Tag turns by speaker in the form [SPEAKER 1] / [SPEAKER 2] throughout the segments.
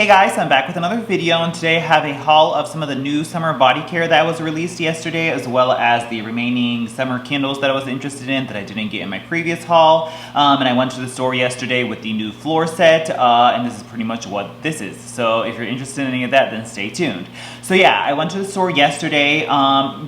[SPEAKER 1] Hey guys, I'm back with another video, and today I have a haul of some of the new summer body care that was released yesterday, as well as the remaining summer candles that I was interested in that I didn't get in my previous haul. And I went to the store yesterday with the new floor set, and this is pretty much what this is. So if you're interested in any of that, then stay tuned. So yeah, I went to the store yesterday.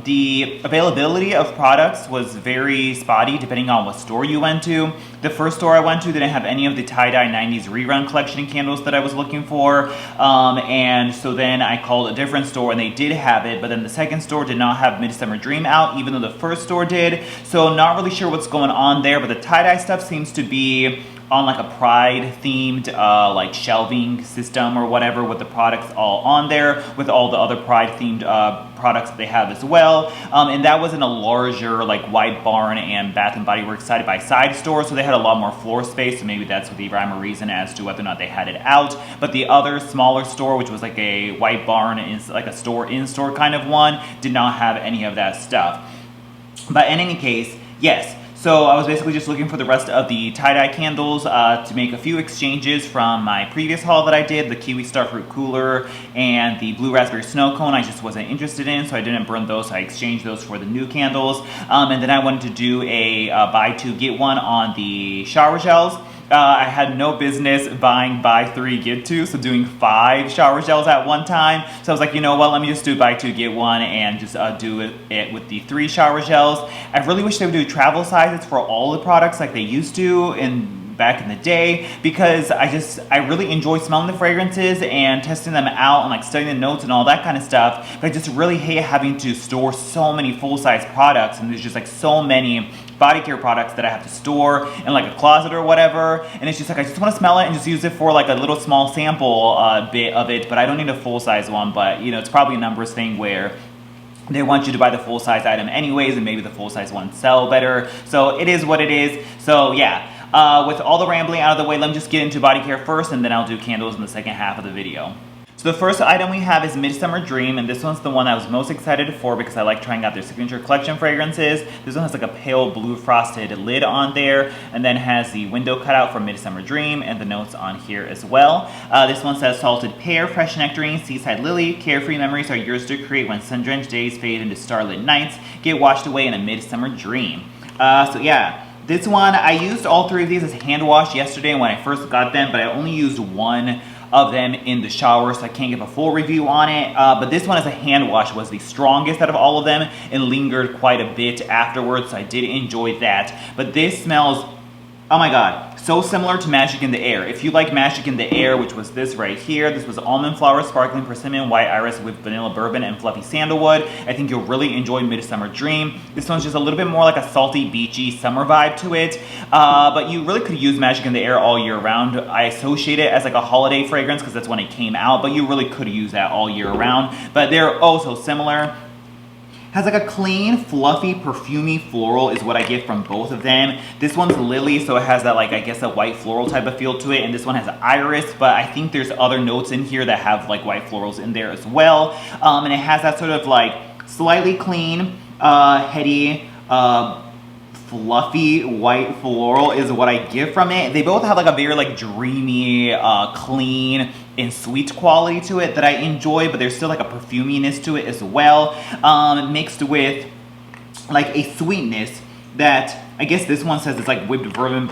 [SPEAKER 1] The availability of products was very spotty depending on what store you went to. The first store I went to didn't have any of the tie-dye 90s rerun collection candles that I was looking for. And so then I called a different store and they did have it, but then the second store did not have Midsummer Dream out, even though the first store did. So not really sure what's going on there, but the tie-dye stuff seems to be on like a Pride themed like shelving system or whatever, with the products all on there with all the other Pride themed products that they have as well. And that was in a larger like White Barn and Bath & Body Works side-by-side store, so they had a lot more floor space, so maybe that's the rhyme or reason as to whether or not they had it out. But the other smaller store, which was like a White Barn, is like a store-in-store kind of one, did not have any of that stuff. But in any case, yes. So I was basically just looking for the rest of the tie-dye candles to make a few exchanges from my previous haul that I did, the Kiwi Starfruit Cooler and the Blue Raspberry Snow Cone. I just wasn't interested in, so I didn't burn those, so I exchanged those for the new candles. And then I wanted to do a buy two, get one on the shower gels. I had no business buying buy three, get two, so doing 5 shower gels at one time. So I was like, you know what, let me just do buy two, get one, and just do it with the 3 shower gels. I really wish they would do travel sizes for all the products like they used to back in the day, because I really enjoy smelling the fragrances and testing them out and like studying the notes and all that kind of stuff. But I just really hate having to store so many full-size products, and there's just like so many body care products that I have to store in like a closet or whatever, and it's just like I just want to smell it and just use it for like a little small sample bit of it, but I don't need a full-size one. But you know, it's probably a numbers thing where they want you to buy the full-size item anyways, and maybe the full-size ones sell better, so it is what it is. So yeah, with all the rambling out of the way, let me just get into body care first, and then I'll do candles in the second half of the video. So the first item we have is Midsummer Dream, and this one's the one I was most excited for because I like trying out their signature collection fragrances. This one has like a pale blue frosted lid on there, and then has the window cutout for Midsummer Dream and the notes on here as well. This one says salted pear, fresh nectarine, seaside lily, carefree memories are yours to create when sun-drenched days fade into starlit nights, get washed away in a midsummer dream. So yeah. This one, I used all 3 of these as hand wash yesterday when I first got them, but I only used one of them in the shower, so I can't give a full review on it. But this one as a hand wash was the strongest out of all of them and lingered quite a bit afterwards, so I did enjoy that. But this smells, oh my god, so similar to Magic in the Air. If you like Magic in the Air, which was this right here, this was almond flower, sparkling persimmon, white iris with vanilla bourbon and fluffy sandalwood. I think you'll really enjoy Midsummer Dream. This one's just a little bit more like a salty, beachy summer vibe to it. But you really could use Magic in the Air all year round. I associate it as like a holiday fragrance because that's when it came out, but you really could use that all year round. But they're also similar. Has like a clean, fluffy, perfumey floral is what I get from both of them. This one's lily, so it has that like, I guess, a white floral type of feel to it, and this one has iris, but I think there's other notes in here that have like white florals in there as well. And it has that sort of like slightly clean, heady, fluffy white floral is what I get from it. They both have like a very like dreamy, clean and sweet quality to it that I enjoy, but there's still like a perfuminess to it as well, mixed with like a sweetness that I guess this one says it's like whipped bourbon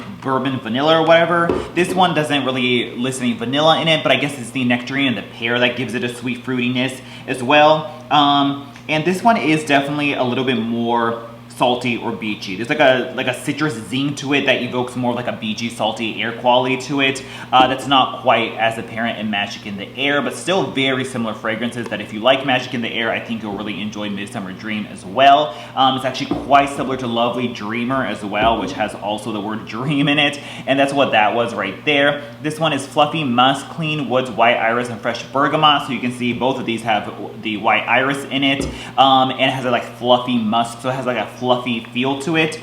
[SPEAKER 1] vanilla or whatever. This one doesn't really list any vanilla in it, but I guess it's the nectarine and the pear that gives it a sweet fruitiness as well. And this one is definitely a little bit more salty or beachy. There's like a citrus zing to it that evokes more like a beachy, salty air quality to it. That's not quite as apparent in Magic in the Air, but still very similar fragrances that if you like Magic in the Air, I think you'll really enjoy Midsummer Dream as well. It's actually quite similar to Lovely Dreamer as well, which has also the word dream in it, and that's what that was right there. This one is Fluffy Musk, Clean Woods, White Iris, and Fresh Bergamot, so you can see both of these have the white iris in it, and it has a like fluffy musk, so it has like a fluffy feel to it.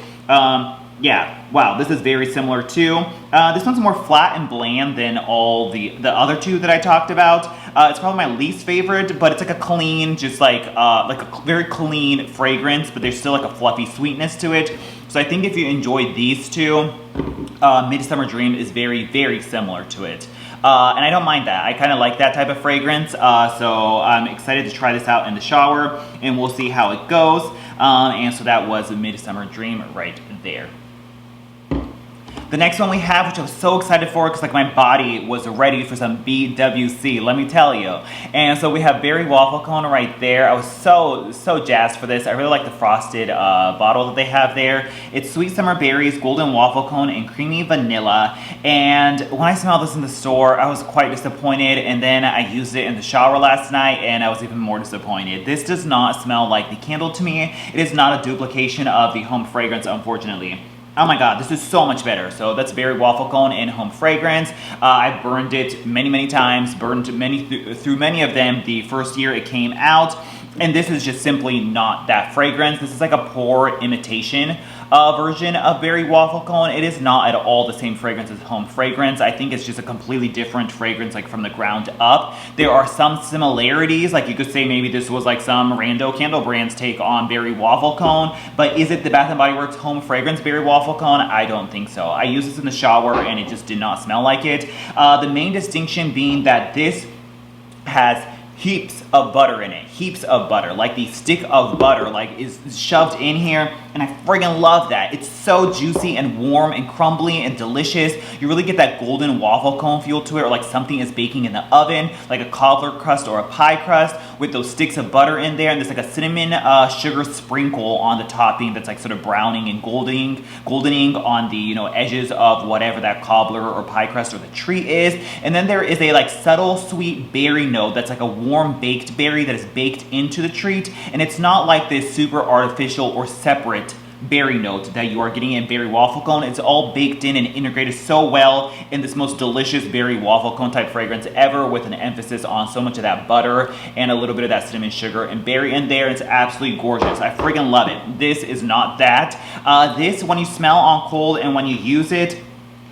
[SPEAKER 1] Yeah, wow, this is very similar too. This one's more flat and bland than all the other 2 that I talked about. It's probably my least favorite, but it's like a clean, just like a very clean fragrance, but there's still like a fluffy sweetness to it. So I think if you enjoy these 2, Midsummer Dream is very, very similar to it. And I don't mind that. I kind of like that type of fragrance. So I'm excited to try this out in the shower, and we'll see how it goes. And so that was Midsummer Dream right there. The next one we have, which I was so excited for because like my body was ready for some BWC, let me tell you. And so we have Berry Waffle Cone right there. I was so jazzed for this. I really like the frosted bottle that they have there. It's sweet summer berries, golden waffle cone, and creamy vanilla. And when I smelled this in the store, I was quite disappointed. And then I used it in the shower last night, and I was even more disappointed. This does not smell like the candle to me. It is not a duplication of the home fragrance, unfortunately. Oh my god, this is so much better. So that's Berry Waffle Cone in home fragrance. I burned it many times, burned through many of them the first year it came out. And this is just simply not that fragrance. This is like a poor imitation version of Berry Waffle Cone. It is not at all the same fragrance as home fragrance. I think it's just a completely different fragrance, like from the ground up. There are some similarities, like you could say maybe this was like some rando candle brand's take on Berry Waffle Cone, but is it the Bath & Body Works home fragrance Berry Waffle Cone? I don't think so. I used this in the shower and it just did not smell like it. The main distinction being that this has heaps of butter in it. Heaps of butter. Like the stick of butter like is shoved in here, and I friggin' love that. It's so juicy and warm and crumbly and delicious. You really get that golden waffle cone feel to it, or like something is baking in the oven, like a cobbler crust or a pie crust with those sticks of butter in there, and there's like a cinnamon sugar sprinkle on the topping that's like sort of browning and goldening on the, you know, edges of whatever that cobbler or pie crust or the treat is. And then there is a like subtle sweet berry note that's like a warm baked berry that is baked into the treat, and it's not like this super artificial or separate berry note that you are getting in Berry Waffle Cone. It's all baked in and integrated so well in this most delicious Berry Waffle Cone type fragrance ever, with an emphasis on so much of that butter and a little bit of that cinnamon sugar and berry in there. It's absolutely gorgeous. I friggin' love it. This is not that. This, when you smell on cold and when you use it,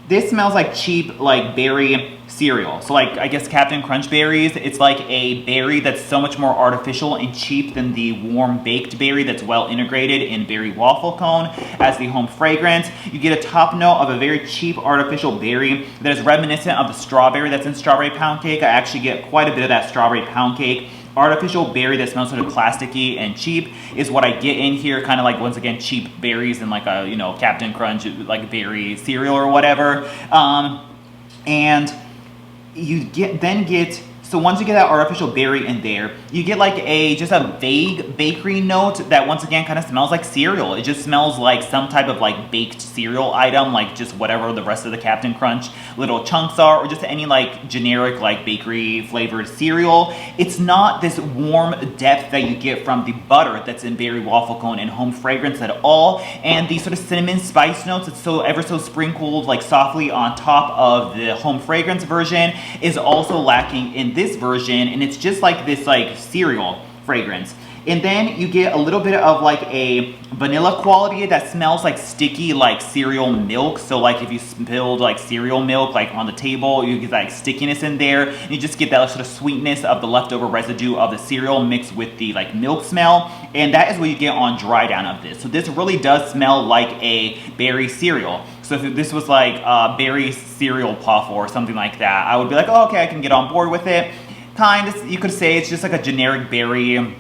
[SPEAKER 1] this smells like cheap like berry cereal. So like, I guess Captain Crunch berries, it's like a berry that's so much more artificial and cheap than the warm baked berry that's well integrated in Berry Waffle Cone as the home fragrance. You get a top note of a very cheap artificial berry that is reminiscent of the strawberry that's in Strawberry Pound Cake. I actually get quite a bit of that Strawberry Pound Cake. Artificial berry that smells sort of plasticky and cheap is what I get in here, kind of like, once again, cheap berries and like a, you know, Captain Crunch like berry cereal or whatever. And you so once you get that artificial berry in there, you get like just a vague bakery note that once again kind of smells like cereal. It just smells like some type of like baked cereal item, like just whatever the rest of the Captain Crunch little chunks are, or just any like generic like bakery flavored cereal. It's not this warm depth that you get from the butter that's in Berry Waffle Cone and home fragrance at all. And the sort of cinnamon spice notes, it's so ever so sprinkled like softly on top of the home fragrance version, is also lacking in this version, and it's just like this like cereal fragrance. And then you get a little bit of like a vanilla quality that smells like sticky like cereal milk. So like if you spilled like cereal milk like on the table, you get like stickiness in there. And you just get that sort of sweetness of the leftover residue of the cereal mixed with the like milk smell. And that is what you get on dry down of this. So this really does smell like a berry cereal. So if this was like a berry cereal puff or something like that, I would be like, oh, okay, I can get on board with it. Kind of, you could say it's just like a generic berry,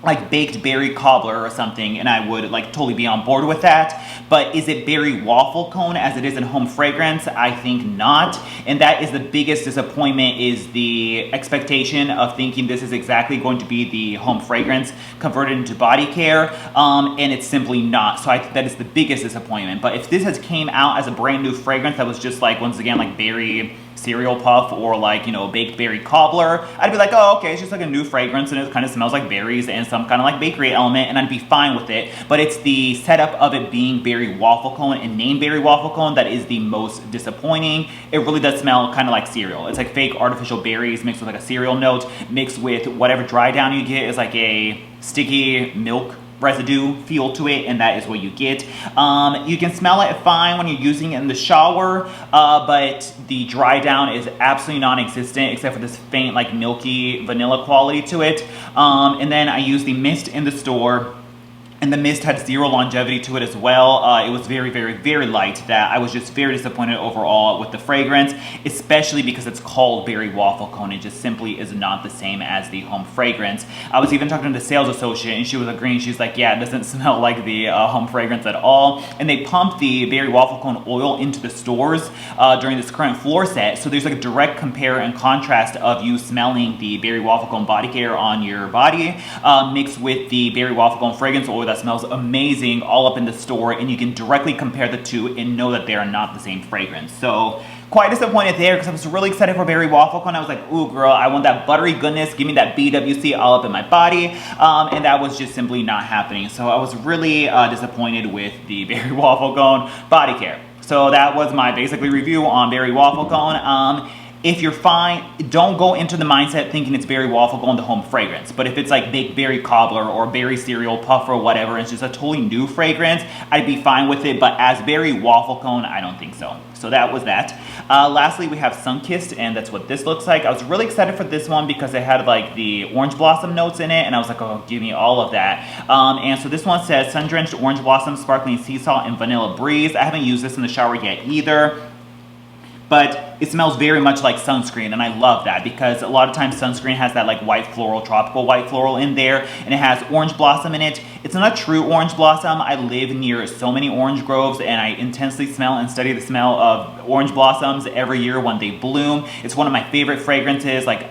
[SPEAKER 1] like baked berry cobbler or something, and I would like totally be on board with that. But is it Berry Waffle Cone as it is in home fragrance? I think not. And that is the biggest disappointment, is the expectation of thinking this is exactly going to be the home fragrance converted into body care, and it's simply not. So I think that is the biggest disappointment. But if this has came out as a brand new fragrance that was just like, once again, like berry cereal puff or like, you know, baked berry cobbler, I'd be like, oh, okay, it's just like a new fragrance and it kind of smells like berries and some kind of like bakery element, and I'd be fine with it. But it's the setup of it being Berry Waffle Cone and named Berry Waffle Cone that is the most disappointing. It really does smell kind of like cereal. It's like fake artificial berries mixed with like a cereal note, mixed with whatever dry down you get is like a sticky milk residue feel to it, and that is what you get. You can smell it fine when you're using it in the shower, but the dry down is absolutely non-existent except for this faint like milky vanilla quality to it. And then I use the mist in the store, And the mist had zero longevity to it as well. It was very, very, very light that I was just very disappointed overall with the fragrance, especially because it's called Berry Waffle Cone. It just simply is not the same as the home fragrance. I was even talking to the sales associate and she was agreeing. She's like, yeah, it doesn't smell like the home fragrance at all. And they pumped the Berry Waffle Cone oil into the stores during this current floor set. So there's like a direct compare and contrast of you smelling the Berry Waffle Cone body care on your body mixed with the Berry Waffle Cone fragrance oil that smells amazing all up in the store, and you can directly compare the two and know that they are not the same fragrance. So quite disappointed there because I was really excited for Berry Waffle Cone. I was like, ooh girl, I want that buttery goodness, give me that BWC all up in my body, and that was just simply not happening. So I was really disappointed with the Berry Waffle Cone body care. So that was my basically review on Berry Waffle Cone. If you're fine, don't go into the mindset thinking it's Berry Waffle Cone, the home fragrance. But if it's like Baked Berry Cobbler or Berry Cereal Puff or whatever, it's just a totally new fragrance, I'd be fine with it. But as Berry Waffle Cone, I don't think so. So that was that. Lastly, we have Sunkissed, and that's what this looks like. I was really excited for this one because it had like the orange blossom notes in it, and I was like, oh, give me all of that. And so this one says sun-drenched orange blossom, sparkling sea salt, and vanilla breeze. I haven't used this in the shower yet either, but it smells very much like sunscreen, and I love that because a lot of times sunscreen has that like white floral, tropical white floral in there, and it has orange blossom in it. It's not a true orange blossom. I live near so many orange groves, and I intensely smell and study the smell of orange blossoms every year when they bloom. It's one of my favorite fragrances, like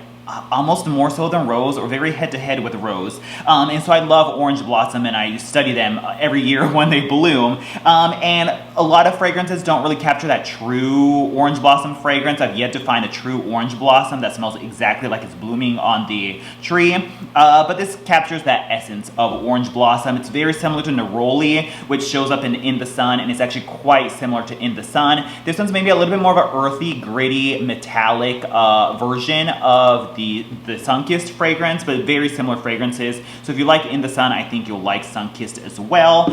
[SPEAKER 1] almost more so than rose, or very head-to-head with rose. And so I love orange blossom, and I study them every year when they bloom. And a lot of fragrances don't really capture that true orange blossom fragrance. I've yet to find a true orange blossom that smells exactly like it's blooming on the tree. But this captures that essence of orange blossom. It's very similar to Neroli, which shows up in the Sun, and it's actually quite similar to In the Sun. This one's maybe a little bit more of an earthy, gritty, metallic version of the Sunkissed fragrance, but very similar fragrances. So if you like In the Sun, I think you'll like Sunkissed as well.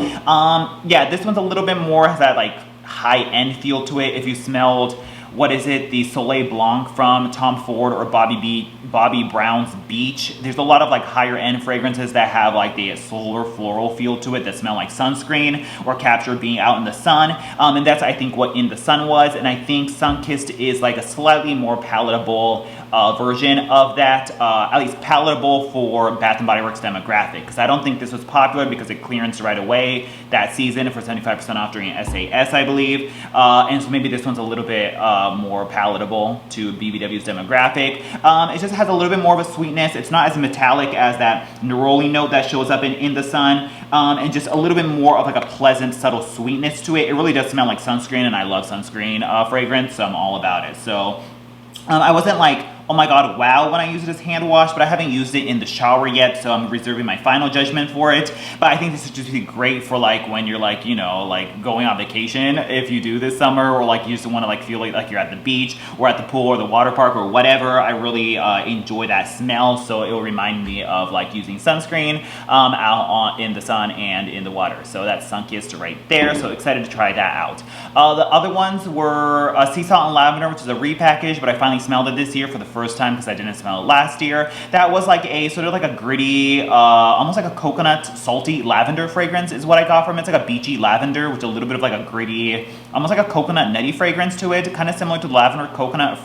[SPEAKER 1] Yeah, this one's a little bit more has that like high-end feel to it. If you smelled, what is it, the Soleil Blanc from Tom Ford or Bobby Brown's Beach, there's a lot of like higher end fragrances that have like the solar floral feel to it that smell like sunscreen or capture being out in the sun. And that's, I think, what In the Sun was. And I think Sunkissed is like a slightly more palatable version of that, at least palatable for Bath & Body Works demographic, because I don't think this was popular because it clearanced right away that season for 75% off during SAS, I believe. And so maybe this one's a little bit more palatable to BBW's demographic. It just has a little bit more of a sweetness. It's not as metallic as that neroli note that shows up in the Sun, and just a little bit more of like a pleasant, subtle sweetness to it. It really does smell like sunscreen, and I love sunscreen fragrance, so I'm all about it. So I wasn't like, oh my god, wow, when I use it as hand wash, but I haven't used it in the shower yet, so I'm reserving my final judgment for it. But I think this would just be great for like when you're like, you know, like going on vacation, if you do this summer, or like you just want to like feel like you're at the beach or at the pool or the water park or whatever. I really enjoy that smell, so it will remind me of like using sunscreen out in the sun and in the water. So that's Sunkissed right there, so excited to try that out. The other ones were Sea Salt and Lavender, which is a repackage, but I finally smelled it this year for the first time because I didn't smell it last year. That was like a sort of like a gritty, almost like a coconut salty lavender fragrance is what I got from it. It's like a beachy lavender with a little bit of like a gritty, almost like a coconut nutty fragrance to it, kind of similar to lavender coconut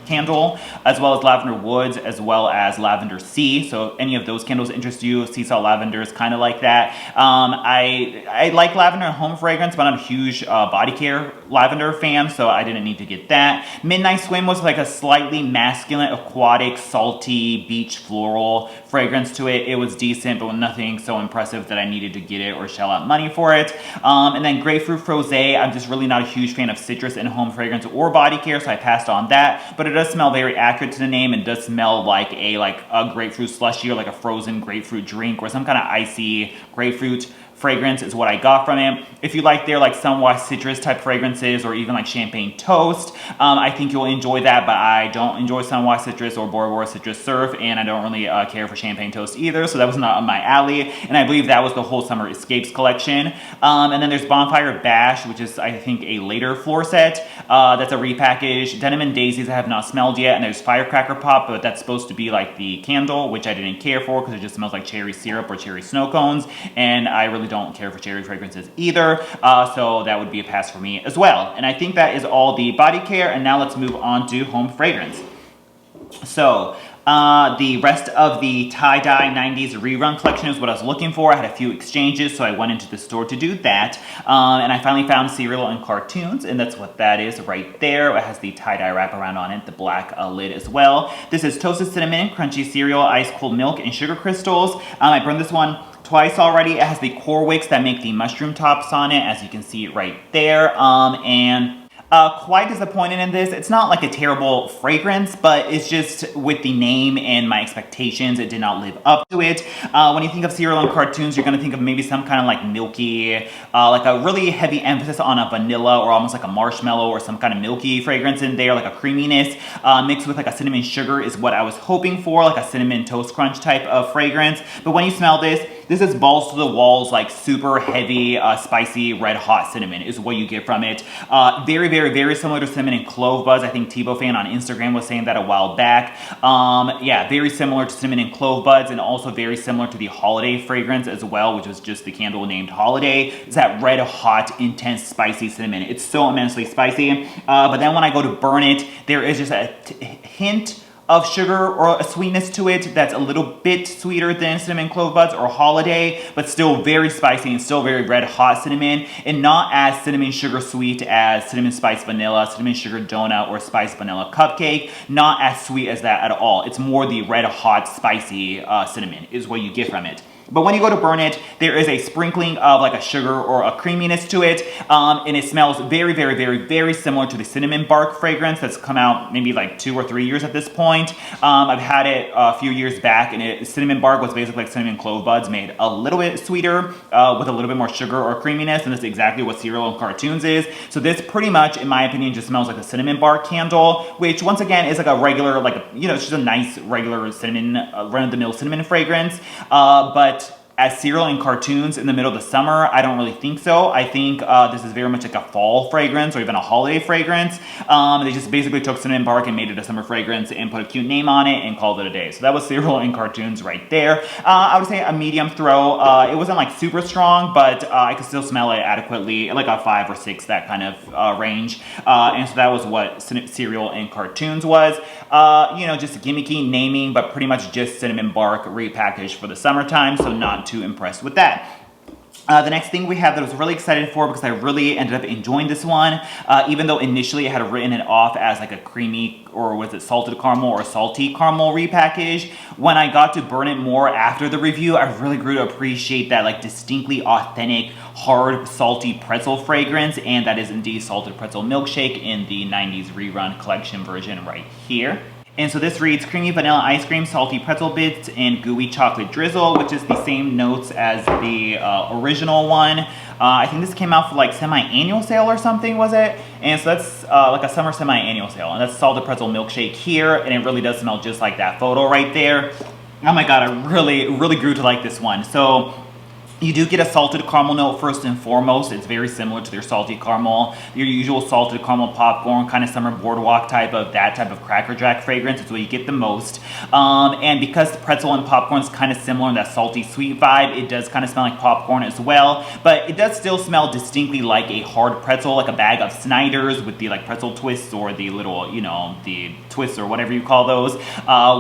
[SPEAKER 1] candle, as well as lavender woods, as well as lavender sea. So any of those candles interest you, sea salt lavender is kind of like that. I like lavender and home fragrance, but I'm a huge body care lavender fan, so I didn't need to get that. Midnight Swim was like a slightly masculine, aquatic, salty, beach floral fragrance to it. It was decent, but nothing so impressive that I needed to get it or shell out money for it. And then Grapefruit Frosé, I'm just really not a huge fan of citrus in home fragrance or body care, so I passed on that. But it does smell very accurate to the name, and does smell like a grapefruit slushy or like a frozen grapefruit drink or some kind of icy grapefruit fragrance is what I got from it. If you like their like somewhat citrus type fragrances or even like champagne toast, I think you'll enjoy that, but I don't enjoy somewhat citrus or Bora Bora citrus surf, and I don't really care for champagne toast either, so that was not on my alley. And I believe that was the whole Summer Escapes collection. And then there's Bonfire Bash, which is I think a later floor set. That's a repackage. Denim and Daisies I have not smelled yet, and there's Firecracker Pop, but that's supposed to be like the candle, which I didn't care for because it just smells like cherry syrup or cherry snow cones, and I really don't care for cherry fragrances either, so that would be a pass for me as well. And I think that is all the body care, and now let's move on to home fragrance. So, the rest of the tie-dye 90s rerun collection is what I was looking for. I had a few exchanges, so I went into the store to do that. And I finally found Cereal and Cartoons, and that's what that is right there. It has the tie-dye wraparound on it, the black lid as well. This is toasted cinnamon, crunchy cereal, ice cold milk, and sugar crystals. I burned this one twice already. It has the core wicks that make the mushroom tops on it, as you can see right there. Quite disappointed in this. It's not like a terrible fragrance, but it's just with the name and my expectations, it did not live up to it. When you think of Cereal and Cartoons, you're gonna think of maybe some kind of like milky, like a really heavy emphasis on a vanilla or almost like a marshmallow or some kind of milky fragrance in there, like a creaminess mixed with like a cinnamon sugar is what I was hoping for, like a cinnamon toast crunch type of fragrance. But when you smell this is balls to the walls, like super heavy, spicy, red hot cinnamon is what you get from it. Very, very, very similar to cinnamon and clove buzz. I think Tebow Fan on Instagram was saying that a while back. Yeah, very similar to cinnamon and clove buds, and also very similar to the holiday fragrance as well, which was just the candle named Holiday. It's that red hot, intense, spicy cinnamon. It's so immensely spicy. But then when I go to burn it, there is just a hint of sugar or a sweetness to it that's a little bit sweeter than cinnamon clove buds or holiday, but still very spicy and still very red hot cinnamon, and not as cinnamon sugar sweet as cinnamon spice vanilla, cinnamon sugar donut, or spice vanilla cupcake. Not as sweet as that at all. It's more the red hot spicy cinnamon is what you get from it. But when you go to burn it, there is a sprinkling of like a sugar or a creaminess to it, and it smells very, very, very, very similar to the cinnamon bark fragrance that's come out maybe like 2 or 3 years at this point. I've had it a few years back, and cinnamon bark was basically like cinnamon clove buds made a little bit sweeter with a little bit more sugar or creaminess, and that's exactly what Cereal and Cartoons is. So this pretty much, in my opinion, just smells like a cinnamon bark candle, which once again is like a regular, like, you know, it's just a nice regular cinnamon, run-of-the-mill cinnamon fragrance, but as Cereal and Cartoons in the middle of the summer, I don't really think so. I think this is very much like a fall fragrance or even a holiday fragrance. They just basically took cinnamon bark and made it a summer fragrance and put a cute name on it and called it a day. So that was Cereal and Cartoons right there. I would say a medium throw. It wasn't like super strong, but I could still smell it adequately, like a 5 or 6, that kind of range. And so that was what Cereal and Cartoons was. You know, just gimmicky naming, but pretty much just cinnamon bark repackaged for the summertime, so not too impressed with that. The next thing we have that I was really excited for, because I really ended up enjoying this one, even though initially I had written it off as like a creamy, or was it salted caramel or salty caramel repackage. When I got to burn it more after the review, I really grew to appreciate that like distinctly authentic, hard, salty pretzel fragrance, and that is indeed Salted Pretzel Milkshake in the 90s rerun collection version right here. And so this reads creamy vanilla ice cream, salty pretzel bits, and gooey chocolate drizzle, which is the same notes as the original one. I think this came out for like semi-annual sale or something, was it? And so that's like a summer semi-annual sale. And that's Salted Pretzel Milkshake here, and it really does smell just like that photo right there. Oh my god, I really grew to like this one. So you do get a salted caramel note first and foremost. It's very similar to their salty caramel, your usual salted caramel popcorn, kind of summer boardwalk type of, that type of Cracker Jack fragrance. It's what you get the most. And because the pretzel and popcorn is kind of similar in that salty sweet vibe, it does kind of smell like popcorn as well. But it does still smell distinctly like a hard pretzel, like a bag of Snyder's with the like pretzel twists, or the little, you know, the twists or whatever you call those,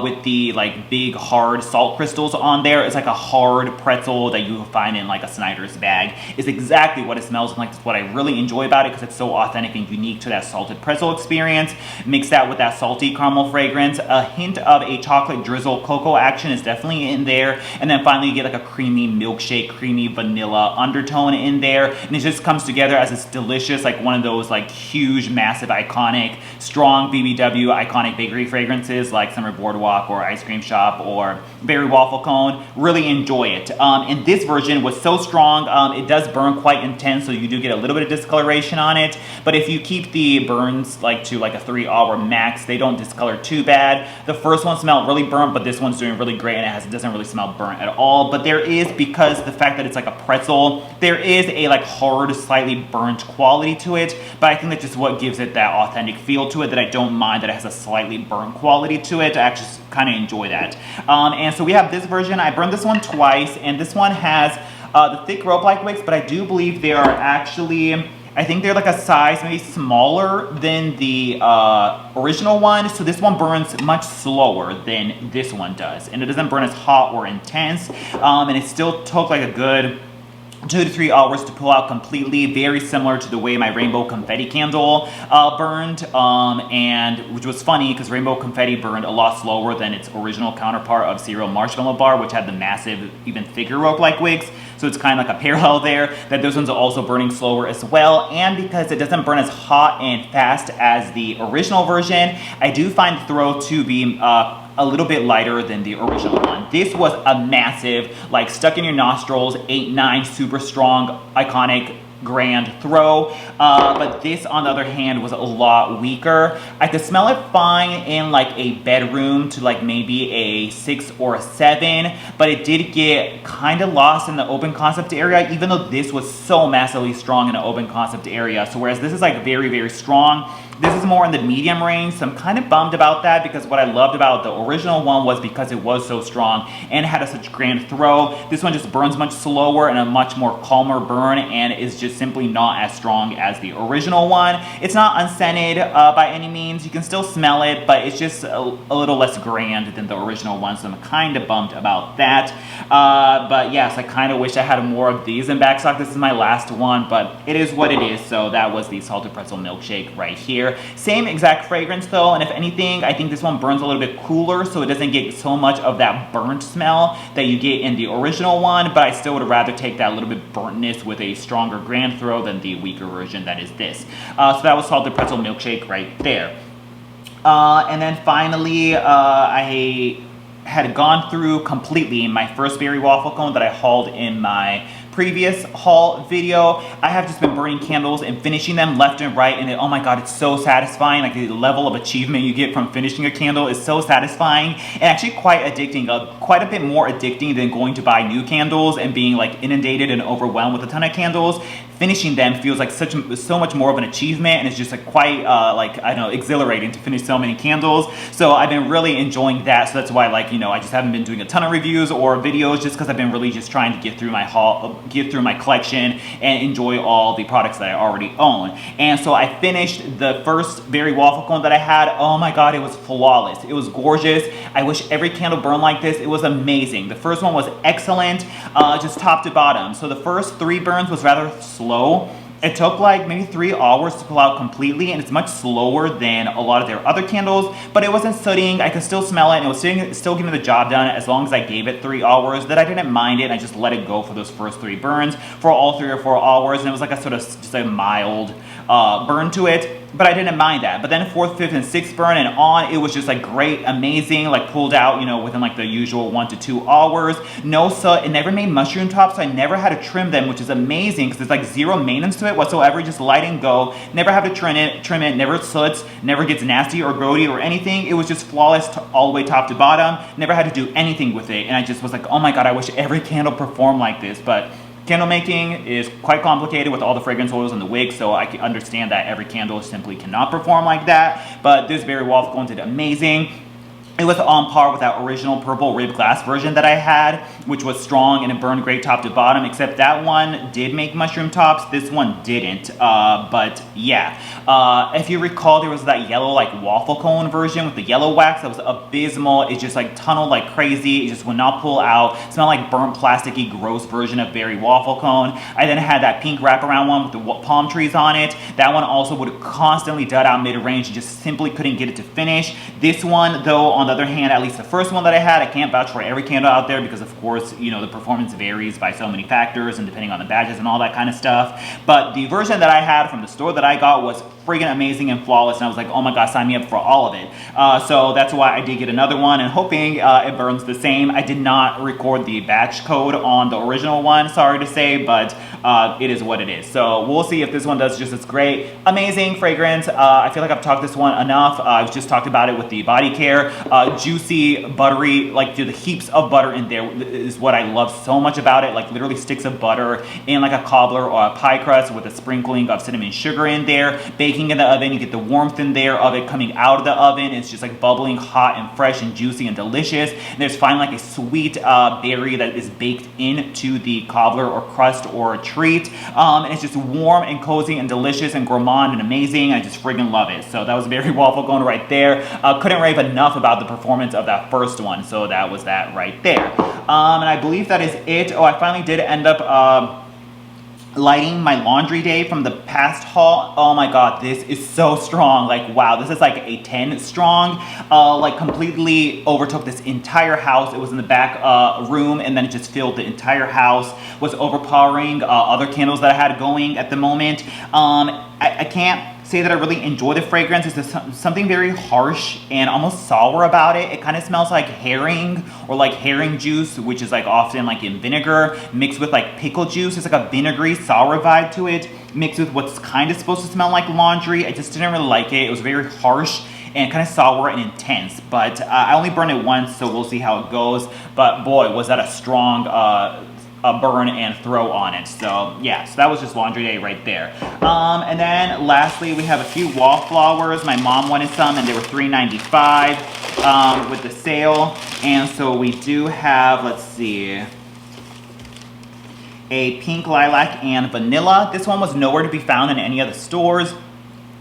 [SPEAKER 1] with the like big hard salt crystals on there. It's like a hard pretzel that you find in like a Snyder's bag. Is exactly what it smells like. That's what I really enjoy about it, because it's so authentic and unique to that salted pretzel experience. Mix that with that salty caramel fragrance. A hint of a chocolate drizzle cocoa action is definitely in there, and then finally you get like a creamy milkshake, creamy vanilla undertone in there, and it just comes together as this delicious, like one of those like huge, massive, iconic, strong BBW iconic bakery fragrances like Summer Boardwalk or Ice Cream Shop or Berry Waffle Cone. Really enjoy it. And this version was so strong, it does burn quite intense, so you do get a little bit of discoloration on it, but if you keep the burns like to like a 3-hour max, they don't discolor too bad. The first one smelled really burnt, but this one's doing really great, and it doesn't really smell burnt at all. But there is, because the fact that it's like a pretzel, there is a like hard, slightly burnt quality to it, but I think that's just what gives it that authentic feel to it, that I don't mind that it has a slightly burnt quality to it. I actually kind of enjoy that. And so we have this version. I burned this one twice, and this one has the thick rope-like wicks, but I do believe they are actually, I think they're like a size maybe smaller than the original one. So this one burns much slower than this one does. And it doesn't burn as hot or intense. And it still took like a good 2 to 3 hours to pull out completely, very similar to the way my rainbow confetti candle burned, and which was funny because rainbow confetti burned a lot slower than its original counterpart of cereal marshmallow bar, which had the massive, even thicker rope-like wicks. So it's kind of like a parallel there, that this one's also burning slower as well. And because it doesn't burn as hot and fast as the original version, I do find the throw to be a little bit lighter than the original one. This was a massive, like stuck in your nostrils, 8-9, super strong, iconic, grand throw. But this, on the other hand, was a lot weaker. I could smell it fine in like a bedroom to like maybe a 6 or a 7, but it did get kind of lost in the open concept area, even though this was so massively strong in an open concept area. So whereas this is like very, very strong, this is more in the medium range, so I'm kind of bummed about that, because what I loved about the original one was because it was so strong and had such grand throw. This one just burns much slower and a much more calmer burn, and is just simply not as strong as the original one. It's not unscented by any means. You can still smell it, but it's just a little less grand than the original one, so I'm kind of bummed about that. But yes, I kind of wish I had more of these in backstock. This is my last one, but it is what it is. So that was the salted pretzel milkshake right here. Same exact fragrance though, and if anything, I think this one burns a little bit cooler, so it doesn't get so much of that burnt smell that you get in the original one, but I still would rather take that little bit burntness with a stronger grand throw than the weaker version that is this. So that was salted pretzel milkshake right there. And then finally, I had gone through completely my first berry waffle cone that I hauled in my previous haul video. I have just been burning candles and finishing them left and right, and oh my god, it's so satisfying. Like the level of achievement you get from finishing a candle is so satisfying, and actually quite addicting, quite a bit more addicting than going to buy new candles and being like inundated and overwhelmed with a ton of candles. Finishing them feels like so much more of an achievement, and it's just like quite like, I don't know, exhilarating to finish so many candles. So I've been really enjoying that. So that's why, like, you know, I just haven't been doing a ton of reviews or videos, just because I've been really just trying to get through my haul, get through my collection and enjoy all the products that I already own. And so I finished the first berry waffle cone that I had. Oh my god, it was flawless. It was gorgeous. I wish every candle burned like this. It was amazing. The first one was excellent, just top to bottom. So the first 3 burns was rather slow. It took like maybe 3 hours to pull out completely, and it's much slower than a lot of their other candles, but it wasn't sooting. I could still smell it, and it was still getting the job done as long as I gave it 3 hours. That I didn't mind it, and I just let it go for those first 3 burns for all 3 or 4 hours, and it was like a sort of just a mild burn to it. But I didn't mind that. But then 4th, 5th, and 6th burn and on, it was just like great, amazing, like pulled out, you know, within like the usual 1 to 2 hours. No soot. It never made mushroom tops, so I never had to trim them, which is amazing because there's like zero maintenance to it whatsoever. Just light and go. Never have to trim it. Never soots. Never gets nasty or grody or anything. It was just flawless all the way top to bottom. Never had to do anything with it. And I just was like, oh my god, I wish every candle performed like this. But candle making is quite complicated with all the fragrance oils and the wick, so I can understand that every candle simply cannot perform like that. But this berry waffle cone did amazing. It was on par with that original purple rib glass version that I had, which was strong and it burned great top to bottom, except that one did make mushroom tops. This one didn't, but yeah. If you recall, there was that yellow like waffle cone version with the yellow wax that was abysmal. It just like tunneled like crazy. It just would not pull out. It smelled like burnt plasticky gross version of berry waffle cone. I then had that pink wraparound one with the palm trees on it. That one also would constantly dud out mid-range and just simply couldn't get it to finish. This one though, on the other hand, at least the first one that I had, I can't vouch for every candle out there because of course, you know, the performance varies by so many factors and depending on the badges and all that kind of stuff. But the version that I had from the store that I got was friggin' amazing and flawless, and I was like, oh my god, sign me up for all of it. So that's why I did get another one, and hoping it burns the same. I did not record the batch code on the original one, sorry to say, but it is what it is. So we'll see if this one does just as great. Amazing fragrance. I feel like I've talked this one enough. I've just talked about it with the body care. Juicy, buttery, like the heaps of butter in there is what I love so much about it. Like literally sticks of butter in like a cobbler or a pie crust with a sprinkling of cinnamon sugar in there. Baked baking in the oven. You get the warmth in there of it coming out of the oven. It's just like bubbling hot and fresh and juicy and delicious. And there's finally like a sweet berry that is baked into the cobbler or crust or treat. And it's just warm and cozy and delicious and gourmand and amazing. I just friggin' love it. So that was Berry Waffle Cone right there. Couldn't rave enough about the performance of that first one. So that was that right there. And I believe that is it. Oh, I finally did end up lighting my laundry day from the past haul. Oh my god, this is so strong. Like, wow, this is like a 10 strong. Like completely overtook this entire house. It was in the back room, and then it just filled the entire house. Was overpowering other candles that I had going at the moment. I can't say that I really enjoy the fragrance. It's just something very harsh and almost sour about it. It kind of smells like herring or like herring juice, which is like often like in vinegar mixed with like pickle juice. It's like a vinegary sour vibe to it mixed with what's kind of supposed to smell like laundry. I just didn't really like it. It was very harsh and kind of sour and intense, but I only burned it once, so we'll see how it goes. But boy, was that a strong burn and throw on it. So yeah, so that was just laundry day right there. And then lastly, we have a few wallflowers. My mom wanted some and they were $3.95 with the sale. And so we do have, let's see, a pink lilac and vanilla. This one was nowhere to be found in any of the stores.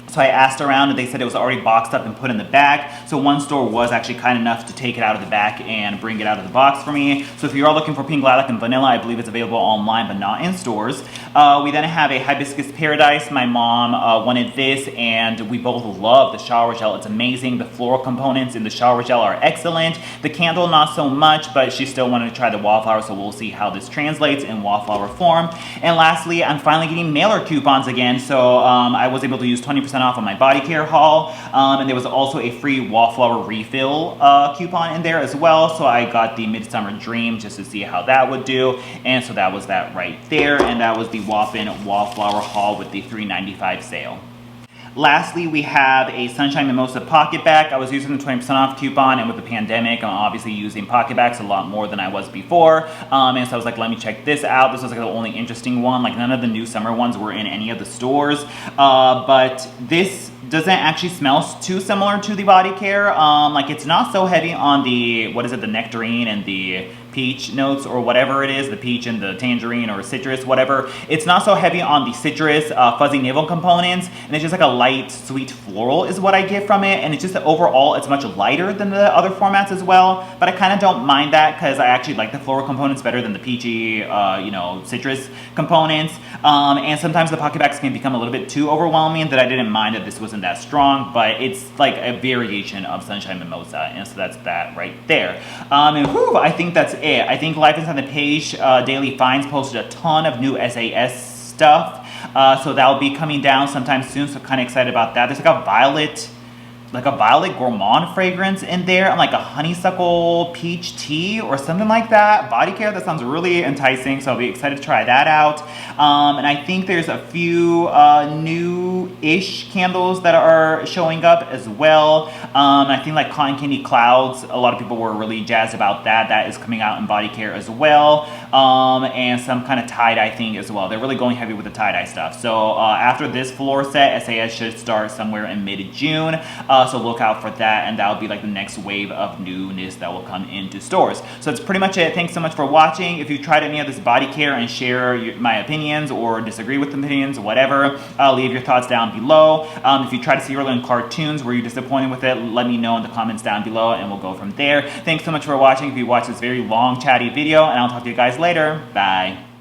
[SPEAKER 1] So I asked around and they said it was already boxed up and put in the back. So one store was actually kind enough to take it out of the back and bring it out of the box for me. So if you are looking for pink lilac and vanilla, I believe it's available online but not in stores. We then have a hibiscus paradise. My mom wanted this and we both love the shower gel. It's amazing. The floral components in the shower gel are excellent. The candle not so much, but she still wanted to try the wallflower, so we'll see how this translates in wallflower form. And lastly, I'm finally getting mailer coupons again. So I was able to use 20% off on my body care haul, and there was also a free wallflower refill coupon in there as well. So I got the Midsummer Dream just to see how that would do, and so that was that right there, and that was the Waffin Wallflower haul with the $3.95 sale. Lastly, we have a Sunshine Mimosa PocketBac. I was using the 20% off coupon, and with the pandemic, I'm obviously using PocketBacs a lot more than I was before. And so I was like, let me check this out. This was like the only interesting one. Like none of the new summer ones were in any of the stores. But this doesn't actually smell too similar to the body care. Like it's not so heavy on the, what is it, the nectarine and the peach notes or whatever it is, the peach and the tangerine or citrus, whatever. It's not so heavy on the citrus fuzzy navel components, and it's just like a light sweet floral is what I get from it, and it's just overall it's much lighter than the other formats as well, but I kind of don't mind that because I actually like the floral components better than the peachy citrus components, and sometimes the PocketBacs can become a little bit too overwhelming that I didn't mind that this wasn't that strong, but it's like a variation of Sunshine Mimosa, and so that's that right there. And whew, I think that's it. I think Life Inside the Page Daily Finds posted a ton of new SAS stuff, so that'll be coming down sometime soon, so kind of excited about that. There's like a violet gourmand fragrance in there, and like a honeysuckle peach tea or something like that. Body care, that sounds really enticing, so I'll be excited to try that out. And I think there's a few new-ish candles that are showing up as well. I think like Cotton Candy Clouds, a lot of people were really jazzed about that. That is coming out in body care as well. And some kind of tie-dye thing as well. They're really going heavy with the tie-dye stuff. So after this floor set, SAS should start somewhere in mid-June. So look out for that, and that'll be like the next wave of newness that will come into stores. So that's pretty much it. Thanks so much for watching. If you tried any of this body care and share my opinions or disagree with the opinions, whatever, leave your thoughts down below. If you try to see Rerun cartoons, were you disappointed with it? Let me know in the comments down below, and we'll go from there. Thanks so much for watching. If you watched this very long chatty video, and I'll talk to you guys later. Bye.